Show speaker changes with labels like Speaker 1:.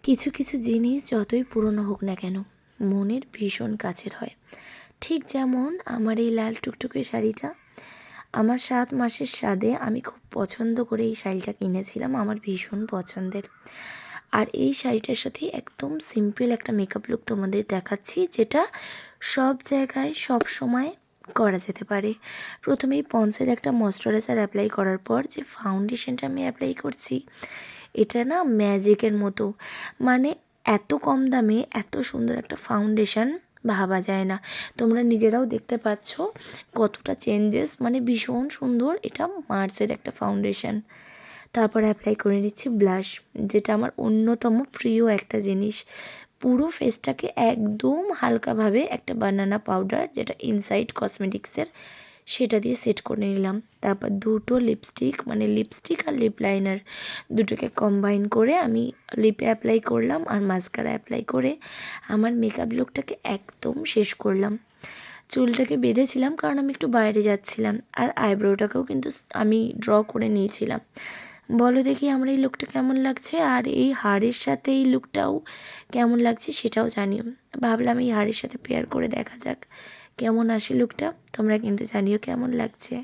Speaker 1: কিছু কিছু জিনিস যতই পুরনো হোক না কেন মনের ভীষণ কাছের হয়। ঠিক যেমন আমার এই লাল টুকটুকে শাড়িটা, আমার 7 মাসের স্বাদে আমি খুব পছন্দ করে এই শাড়িটা কিনেছিলাম, আমার ভীষণ পছন্দের। আর এই শাড়িটার সাথে একদম সিম্পল একটা মেকআপ লুক তোমাদের দেখাচ্ছি, যেটা সব জায়গায় সব সময় করা যেতে পারে। প্রথমেই পন্সের একটা ময়শ্চারাইজার অ্যাপ্লাই করার পর যে ফাউন্ডেশনটা আমি অ্যাপ্লাই করছি, এটা না ম্যাজিকের মতো। মানে এত কম দামে এত সুন্দর একটা ফাউন্ডেশন ভাবা যায় না। তোমরা নিজেরাও দেখতে পাচ্ছ কতটা চেঞ্জেস, মানে ভীষণ সুন্দর। এটা মার্সের একটা ফাউন্ডেশন। তারপর অ্যাপ্লাই করে নিচ্ছি ব্লাশ, যেটা আমার অন্যতম প্রিয় একটা জিনিস। পুরো ফেসটাকে একদম হালকাভাবে একটা বানানা পাউডার, যেটা ইনসাইড কসমেটিক্সের, সেটা দিয়ে সেট করে নিলাম। তারপর দুটো লিপস্টিক, মানে লিপস্টিক আর লিপ লাইনার দুটোকে কম্বাইন করে আমি লিপে অ্যাপ্লাই করলাম, আর মাস্কারা অ্যাপ্লাই করে আমার মেকআপ লুকটাকে একদম শেষ করলাম। চুলটাকে বেঁধেছিলাম কারণ আমি একটু বাইরে যাচ্ছিলাম, আর আইব্রোটাকেও কিন্তু আমি ড্র করে নিয়েছিলাম। বলো দেখি আমার এই লুকটা কেমন লাগছে, আর এই হারের সাথে এই লুকটাও কেমন লাগছে সেটাও জানিও। ভাবলাম এই হারের সাথে পেয়ার করে দেখা যাক কেমন আসে লুকটা। তোমরা কিন্তু জানিও কেমন লাগছে।